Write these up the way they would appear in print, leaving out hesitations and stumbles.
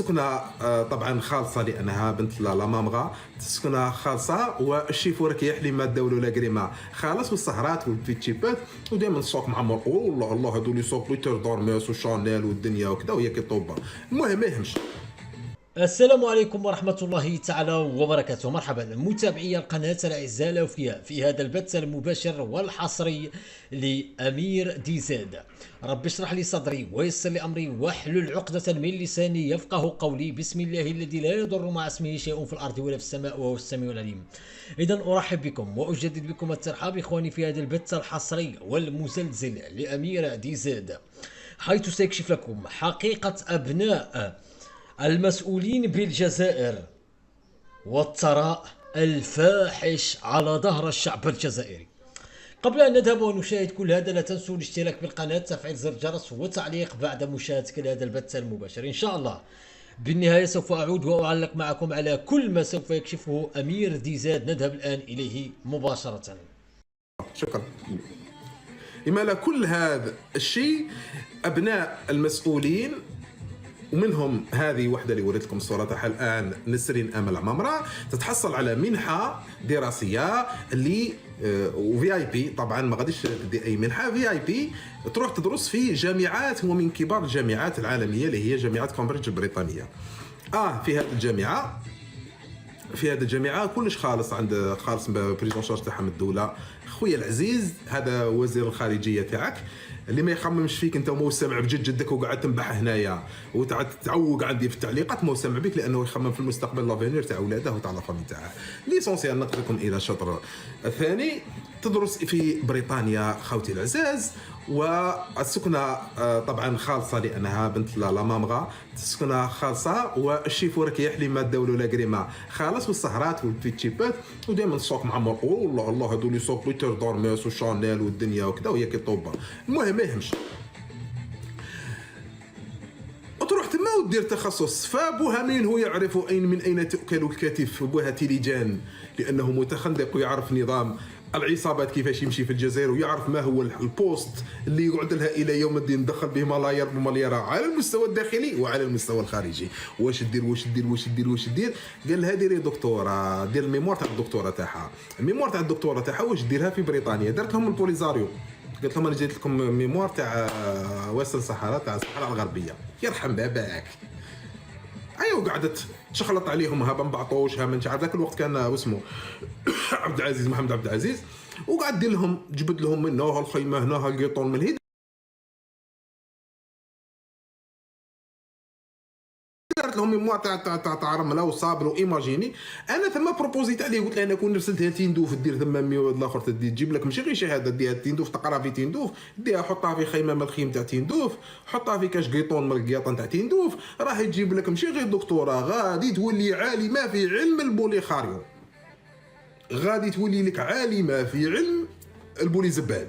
سكنة طبعا خالصة لأنها بنت لا مامغا. سكنة خالصة والشيفور كيحلي ما داولو لا كريمة خالص والسهرات والبيتشيبات ودائما السوق معمر. والله الله هذو لي سوق ليتر دورميس وشانيل والدنيا وكذا وهي كيطوبة. المهم ما يهمش. السلام عليكم ورحمة الله تعالى وبركاته. مرحبا متابعي القناة الأعزاء الأوفياء في هذا البث المباشر والحصري لأمير دي زاد. رب اشرح لي صدري ويسر لي أمري واحلل عقدة من لساني يفقه قولي. بسم الله الذي لا يضر مع اسمه شيء في الأرض ولا في السماء وهو السميع العليم. إذا أرحب بكم وأجدد بكم الترحاب إخواني في هذا البث الحصري والمزلزل لأمير دي زاد، حيث سيكشف لكم حقيقة أبناء المسؤولين بالجزائر والثراء الفاحش على ظهر الشعب الجزائري. قبل أن نذهب ونشاهد كل هذا لا تنسوا الاشتراك بالقناة، تفعيل زر الجرس وتعليق بعد مشاهدة هذا البث المباشر. إن شاء الله بالنهاية سوف أعود وأعلق معكم على كل ما سوف يكشفه أمير دي زاد. نذهب الآن إليه مباشرة. شكرا. لما كل هذا الشيء أبناء المسؤولين، ومنهم هذه وحده اللي وريت لكم الصوره تاعها الان، نسرين امل عمامره، تتحصل على منحه دراسيه اللي وفي اي بي. طبعا ما غاديش تدي اي منحه، في اي بي تروح تدرس في جامعات ومن كبار الجامعات العالميه اللي هي جامعه كامبريدج البريطانيه. في هذه الجامعه كلش خالص، عند خالص بريزون شارج تاعها من الدوله. خويا العزيز هذا وزير الخارجيه تاعك اللي ما يخممش فيك انت ومو سامع بجد جدك وقاعد تنبح هنايا وتعوق عندي في التعليقات، مو سامع بك لانه يخمم في المستقبل لافينير تاع اولاده وتاع لافامي تاعه. ليسونسيال نقلكم الى الشطر الثاني. تدرس في بريطانيا خوتي العزاز، والسكنة طبعا خالصة لأنها بنت لا مامغا. سكنة خالصة والشيفور كيحلي ما داولو لا كريمة خالص والسهرات والبيتشيبات ودائما السوق معمر. والله الله هذو لي سوق ليتر دورميس وشانيل والدنيا وكذا وهي كيطوبة. المهم ما يهمش. تروح تما ودير تخصص. فابوها مين هو يعرف من اين تؤكل الكتف. ابوها تيليجان لانه متخندق ويعرف نظام العصابات كيفاش يمشي في الجزائر، ويعرف ما هو البوست اللي يقعد لها الى يوم الدين دخل به ملايير بمليارات على المستوى الداخلي وعلى المستوى الخارجي. واش دير قال لها ديري دكتوره، دير الميموار تاع الدكتوره تاعها. الميموار تاع الدكتوره تاعها واش ديرها في بريطانيا. دارت لهم البوليزاريو، قلت لهم انا جيت لكم ميموار تاع وسط الصحراء تاع الصحراء الغربيه، يرحم باباك. ايوا قعدت تشخلط عليهم، ها بنبعطوش ها من عارف. ذاك الوقت كان اسمه عبد العزيز، محمد عبد العزيز، وقعد دير لهم جبد لهم من هنا الخيمه هنا القيطون من هنا. دارت لهم ميموار تاع رمله وصابر وايماجيني. انا ثم بروبوزيت عليه، قلت له انا كون رسلتها تيندوف دير ثم الاخر تجيب لك ماشي غير شهاده ديها تيندوف تقرا في تيندوف، ديها حطها في خيمه من الخيم تاع تيندوف، حطها في كاش قيطون من القيطان تاع تيندوف، راح تجيب لك ماشي غير دكتوره، غادي تولي عالمه في علم البوليخاريو، غادي تولي لك عالمه في علم البولي زبال،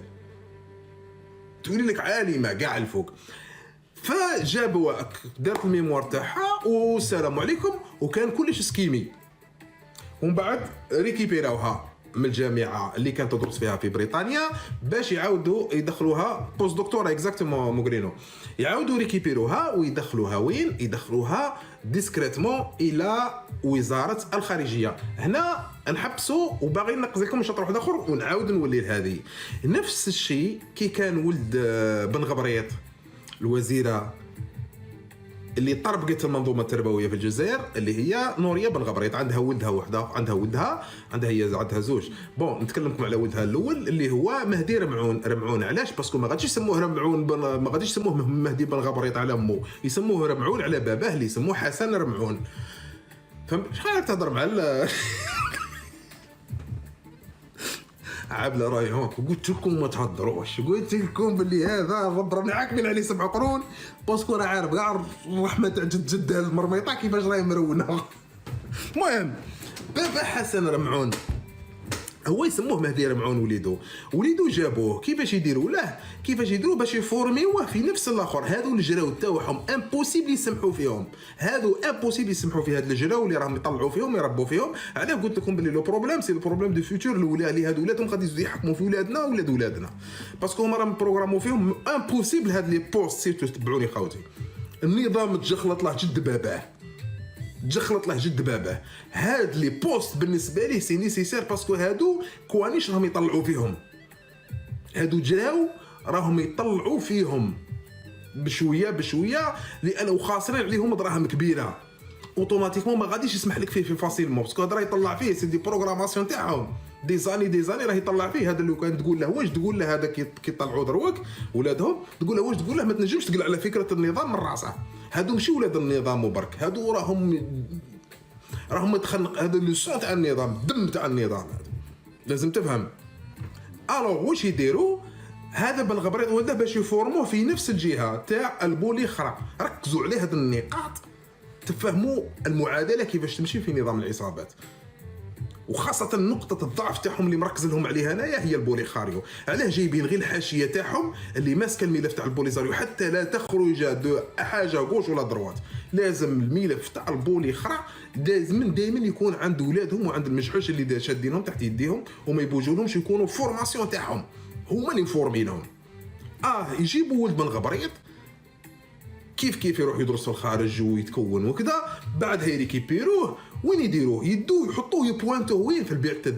تولي لك عالمه كاع الفوق. فجابوا دارت الميموار تاعها والسلام عليكم، وكان كلش سكيمي. ومن بعد ريكيبيراوها من الجامعه اللي كانت تدرس فيها في بريطانيا باش يعاودوا يدخلوها بوست دكتوراه اكزاكتومون موغرينو، يعاودوا ريكيبيروها ويدخلوها وين؟ يدخلوها ديسكريتمون الى وزاره الخارجيه. هنا نحبسوا وباغي ننقز لكم شطر واحد اخر ونعاود نولي لهذه. نفس الشيء كي كان ولد بن غبريط الوزيره اللي طربقت المنظومه التربويه في الجزائر اللي هي نوريه بن غبريط، عندها ولدها وحده، عندها زوج. بون نتكلمكم على ولدها الاول اللي هو مهدي رمعون. علاش؟ باسكو ما غاديش يسموه رمعون ما غاديش يسموه مهدي بن غبريط على امه، يسموه رمعون على باباه اللي يسموه حسن رمعون. فهمت شحال تهضر مع عابله رايهم. قلت لكم ما تهضروش، قلت لكم باللي هذا الرب راني عاكمين عليه 7 قرون، باسكو راه عارف كاع الرحمه تاع جد المرميطه كيفاش راهي مرونه. المهم بابا حسن رمعون هو يسموه مهدي رمعون. وليدو جابوه كيفاش يديروا له، كيفاش يديروا باش يفورميوه في نفس الاخر. هذو الجراو تاعهم امبوسيبل يسمحوا فيهم، هذو امبوسيبل يسمحوا في هاد الجراو اللي راهم يطلعوا فيهم يربوا فيهم. علاه قلت لكم باللي لو بروبليم سي لو بروبليم دو فيوتور، اللي هادو ولادهم غادي يزيدوا يحكموا في ولادنا وولاد ولادنا، باسكو هما راهم بروغرامو فيهم امبوسيبل. هاد لي بوست سيرتو تبعوني خاوتي، النظام تجخلط له جد باباه. تجخلط له جد باباه. هاد لي بوست بالنسبه ليه سي نيسيسير باسكو هادو كوانيش راهم يطلعوا فيهم، هادو جراو راهم يطلعوا فيهم بشويه بشويه، لانه خاسرين عليهم دراهم كبيره. اوتوماتيكمون ما غاديش يسمح لك فيه في فاسيلمون، باسكو هذا راه يطلع فيه سي دي بروغراماسيون تاعهم دي زاني راه يطلع فيه. هذا اللي كان تقول له واش تقول له هذا كي طلعوا دروك ولادهم، تقول له واش تقول له، ما تنجمش تقلع على فكره النظام من راسه. هادو ماشي ولاد النظام وبرك، هادو راهم متخنق، هذا لو سون تاع النظام، الدم تاع النظام هذا لازم تفهم. الوغ واش يديروا هذا بالغبريط ولا باش يفورموه في نفس الجهه تاع البولي خرا. ركزوا على هذه النقاط تفهموا المعادله كيفاش تمشي في نظام العصابات، وخاصه نقطه الضعف تاعهم اللي مركز لهم عليها هنايا هي البوليخاريو. علاه جايبين غير الحاشيه تاعهم اللي ماسكه الملف تاع البوليزاريو حتى لا تخرج حاجه غوش ولا دروات. لازم الملف تاع البوليخرا دائما يكون عند ولادهم وعند المجحوش اللي شادينهم تحت يديهم وما يبوجولهمش، يكونوا فورماسيون تاعهم هما اللي مفورمينهم. يجيبوا ولد من الغبريط كيف يروح يدرس في الخارج ويتكون وكذا، بعدها يريكيبيروه وين يديروه، يدوه يحطوه يبوانتوه وين في البعثه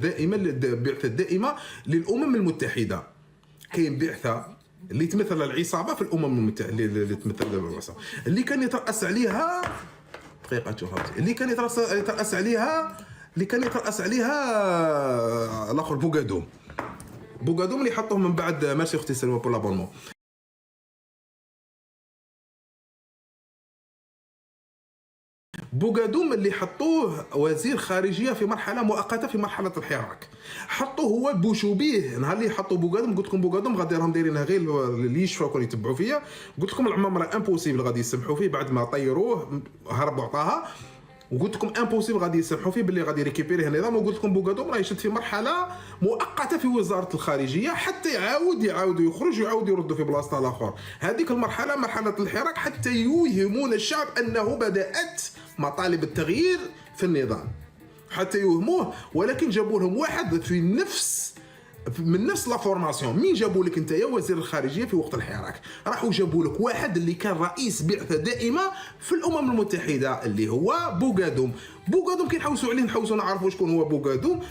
الدائمه للامم المتحده. كاين بعثه اللي تمثل العصابه في الامم المتحده، اللي تمثل العصابه اللي كان يترأس عليها دقيقه شوف اللي كان يترأس عليها الاخر بوغادوم اللي حطوه من بعد ماشي اختي سلمى بور لابونمون. بوغادوم اللي حطوه وزير خارجيه في مرحله مؤقته في مرحله الحراك، حطوه هو بوشوبيه. نهار اللي حطوا بوغادوم قلت لكم بوغادوم غادي راهم دايرينها غير اللي يشفاو يتبعوا فيا، قلت لكم العمامره امبوسيبل غادي يسمحوا فيه بعد ما طيروه هربوا عطاها، وقلت لكم امبوسيبل غادي يسمحوا فيه باللي غادي يريكيبيري النظام، وقلت لكم بوغادوم راه يشد في مرحله مؤقته في وزاره الخارجيه حتى يعاود يخرج ويعاود يردوا في بلاصته الاخر. هذيك المرحله مرحله الحراك حتى يوهمون الشعب انه بدات مطالب التغيير في النظام، حتى يوهموه. ولكن جابوا لهم واحد من نفس لا فورماسيون. مين جابوا لك انت يا وزير الخارجيه في وقت الحراك؟ راحوا جابوا لك واحد اللي كان رئيس بعثه دائمه في الامم المتحده اللي هو بوغادوم كي نحوسوا نعرفوا شكون هو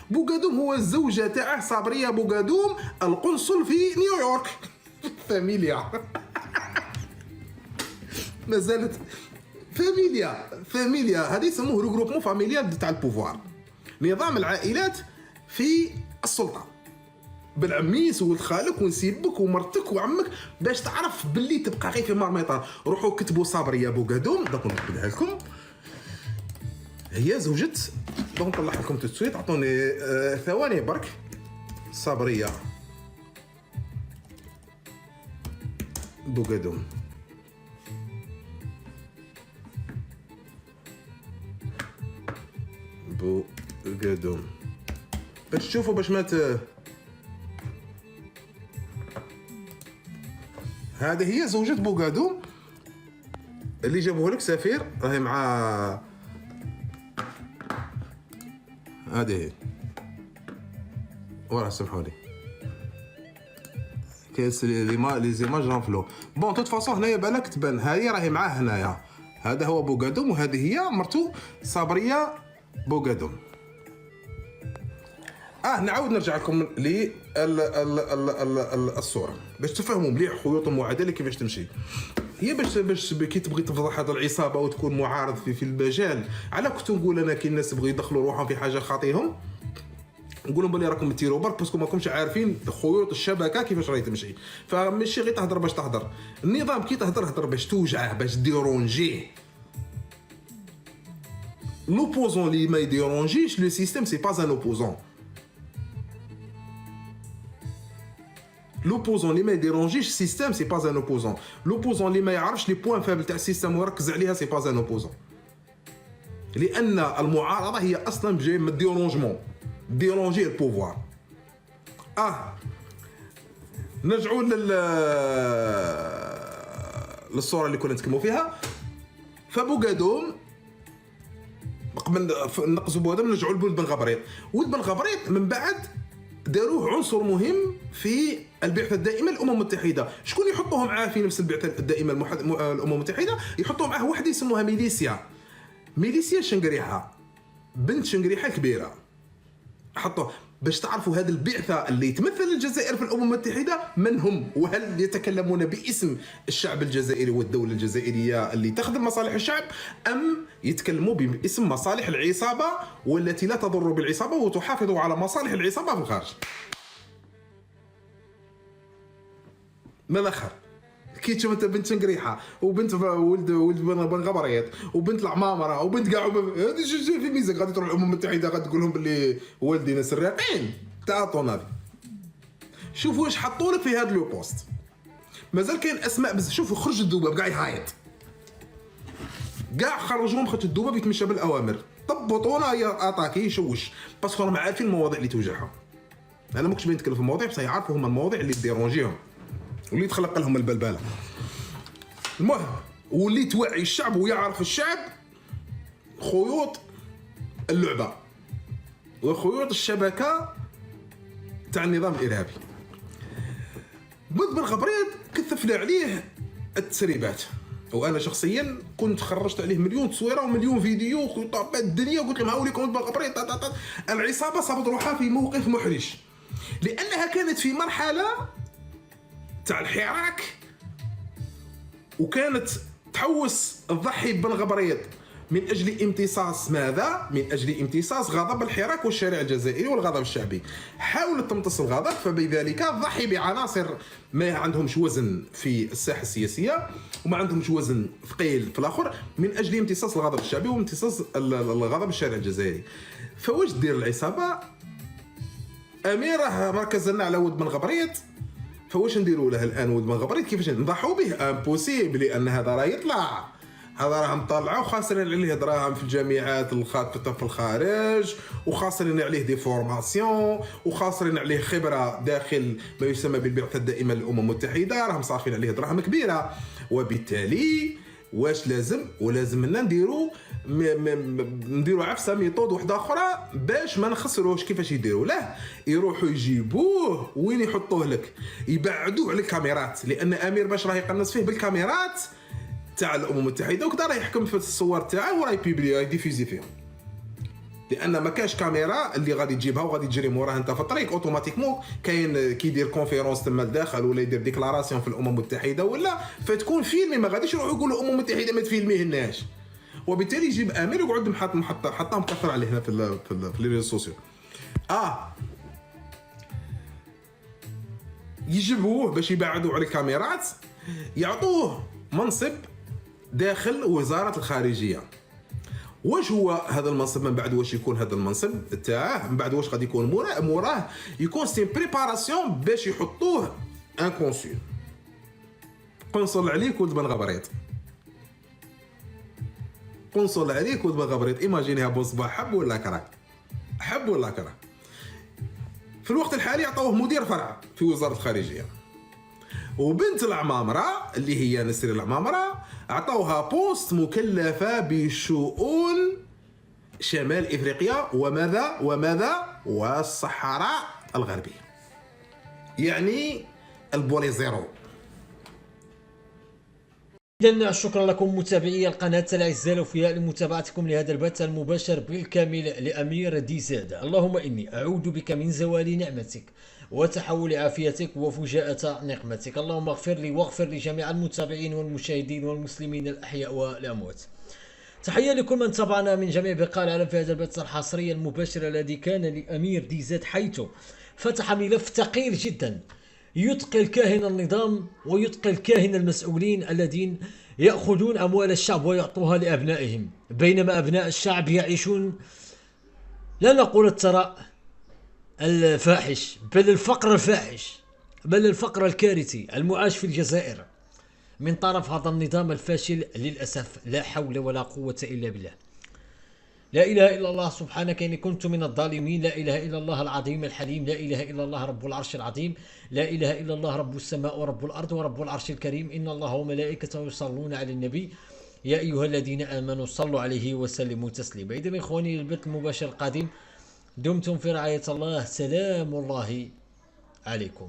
بوغادوم هو الزوجه تاعه صابريه بوغادوم القنصل في نيويورك فاميليا ما زالت فاميليا هذه يسموه ريغروبمون فاميليال تاع البوفوار، نظام العائلات في السلطه. بالعميس ولد خالك ونسيبك ومرتك وعمك باش تعرف باللي تبقى غير في مرميطه. روحوا كتبوا صابريه بوغادوم، دوك نكتبها لكم، هي زوجة دوك نطلع لكم تسويت، عطوني ثواني برك. صابريه بوغادوم باش تشوفوا باش ما هذه هي زوجة بوغادوم اللي جابوه لك سفير، راهي مع هذه وراه سمحوا لي كاس لي زيماج رانفلو. بون توت فاصون هنايا بالك تبان هذه راهي معاه هنايا، هذا هو بوغادوم وهذه هي مرتو صابريه بوغادوم. نعاود نرجع لكم للصوره باش تفهموا مليح خيوط المعادله كيفاش تمشي. هي باش كي تبغي تفضح هذه العصابه وتكون معارض في المجال. على كنت نقول انا كي الناس يبغوا يدخلوا روحهم في حاجه خاطيهم، نقول لهم بلي راكم تيروا برك باسكو ماكمش عارفين خيوط الشبكه كيفاش راهي تمشي. فماشي غير تهضر باش تهضر، النظام كي تهضر باش توجعه باش ديرونجيه. L'opposant اللي ما يديرونجيش لو سيستيم سي با ان اوبوزون. L'opposant اللي ما يديرونجيش السيستيم سي با ان اوبوزون. L'opposant اللي ما يعرفش لي بوين فابل تاع السيستيم ويركز عليها سي با ان اوبوزون. لان المعارضه هي اصلا جايه من الديرونجمون، ديرونجي البوفوار. نرجعوا للصوره اللي كنا نتكلموا فيها. فبوغادوم قبل نقصوا بوغادوم نرجعوا لولد بن غبريط. ولد بن غبريط من بعد داروه عنصر مهم في البعثه الدائمه للامم المتحده. شكون يحطوهم معاه في نفس البعثه الدائمه الامم المتحده؟ يحطوا معاه واحد يسموها ميليسيا ميليسيا شنقريحه، بنت شنقريحه كبيره، حطوا باش تعرفوا هذه البعثه اللي تمثل الجزائر في الامم المتحده من هم، وهل يتكلمون باسم الشعب الجزائري والدوله الجزائريه اللي تخدم مصالح الشعب، ام يتكلموا باسم مصالح العصابه والتي لا تضر بالعصابه وتحافظ على مصالح العصابه في الخارج. من الاخر كي تشوف انت بنت شنقريحه وبنت ولد بن غبريط وبنت العمامره وبنت كاع هذه في ميزه غادي تروح الامم المتحده غادي تقول لهم باللي والدينا سراقين تاع طونافي. شوفوا واش حطوا لك في هذا لو بوست، مازال كاين اسماء بس. شوفوا خرج الذباب كاع يهايط، كاع خرجوهم خاطر الذباب يتمشى بالاوامر. طبطونا يا اتاكي يشوش باسكو راهم عارفين المواضيع اللي توجعهم. انا ما كنتش بنتكلم في المواضيع بس يعرفوا هما المواضيع اللي ديرونجيهم واللي تخلق لهم البلبله. المهم واللي توعي الشعب ويعرف الشعب خيوط اللعبه وخيوط الشبكه تاع النظام الارهابي. بن غبريط كثفنا عليه التسريبات، وانا شخصيا كنت خرجت عليه مليون تصويره ومليون فيديو وطابت الدنيا وقلت لهم هاوليكم بن غبريط. العصابه صابت روحها في موقف محرج لانها كانت في مرحله تاع الحراك وكانت تحوس تضحي بن غبريط من اجل امتصاص ماذا؟ من اجل امتصاص غضب الحراك والشارع الجزائري والغضب الشعبي. حاولت تمتص الغضب فبذلك ضحي بعناصر ما عندهمش وزن في الساحه السياسيه وما عندهمش وزن ثقيل في الاخر من اجل امتصاص الغضب الشعبي وامتصاص الغضب الشارع الجزائري. فواش دير العصابه؟ امير راه مركز على ود بن غبريط، فواش نديروا له الان ولد بن غبريط؟ كيفاش نضحوا به؟ امبوسيبل، لان هذا راه يطلع، هذا راه مطلعه وخاسرين عليه دراهم في الجامعات الخاطئه في الخارج وخاسرين عليه دي فورماسيون وخاسرين عليه خبره داخل ما يسمى بالبعثه الدائمه للامم المتحده، راهم صارفين عليه دراهم كبيره. وبالتالي واش لازم؟ ولازم لنا نديروا عفسه ميثود واحده اخرى باش ما نخسروش. كيفاش يديروا له؟ يروحوا يجيبوه وين يحطوه لك؟ يبعدوه على الكاميرات، لان امير باش راه يقنص فيه بالكاميرات تاع الامم المتحده وكذا راه يحكم في الصور تاعه وراه يبيبلي يديفيزي فيهم، لان ما كاش كاميرا اللي غادي تجيبها وغادي تجري موراها انت في الطريق اوتوماتيكمون. كاين كيدير كونفيرونس تما لداخل ولا يدير ديكلاراسيون في الامم المتحده ولا فتكون فيلمي، ما غاديش يروحوا يقولوا الامم المتحده ما تفيلميهناش. وبالتالي يجيب امير ويقعد حطها مكثر عليه هنا في لي ريزو سوسيو. يجيبوه باش يبعدوا على الكاميرات، يعطوه منصب داخل وزاره الخارجيه. واش هو هذا المنصب من بعد؟ واش يكون هذا المنصب تاعه من بعد؟ واش غادي يكون موراه؟ يكون سي بريباراسيون باش يحطوه ان كونسول، قنصل عليك ولد بن غبريط، قنصل عليك ولد بن غبريط. ايماجينيها بوصباح حب ولا كره، حب ولا كره. في الوقت الحالي عطوه مدير فرع في وزاره الخارجيه، وبنت العمامره اللي هي نسرين العمامره عطوها بوست مكلفه بشؤون شمال افريقيا وماذا والصحراء الغربيه، يعني البولي زيرو. إذن شكرا لكم متابعي القناة الأعزاء الأوفياء لمتابعتكم لهذا البث المباشر بالكامل لأمير ديزاد. اللهم إني أعوذ بك من زوال نعمتك وتحول عافيتك وفجاءة نقمتك. اللهم اغفر لي واغفر لجميع المتابعين والمشاهدين والمسلمين الأحياء والأموات. تحية لكل من تابعنا من جميع بقاع العالم في هذا البث الحصري المباشر الذي كان لأمير ديزاد، حيث فتح ملف ثقيل جدا يتقي الكاهن النظام ويتقي الكاهن المسؤولين الذين يأخذون أموال الشعب ويعطوها لأبنائهم، بينما أبناء الشعب يعيشون لا نقول الثراء الفاحش بل الفقر الفاحش، بل الفقر الكارثي المعاش في الجزائر من طرف هذا النظام الفاشل للأسف. لا حول ولا قوة إلا بالله. لا إله إلا الله سبحانك إني كنت من الظالمين. لا إله إلا الله العظيم الحليم. لا إله إلا الله رب العرش العظيم. لا إله إلا الله رب السماء ورب الأرض ورب العرش الكريم. إن الله وملائكته يصلون على النبي يا أيها الذين آمنوا صلوا عليه وسلموا تسليما. إذن إخواني البث المباشر القادم دمتم في رعاية الله. سلام الله عليكم.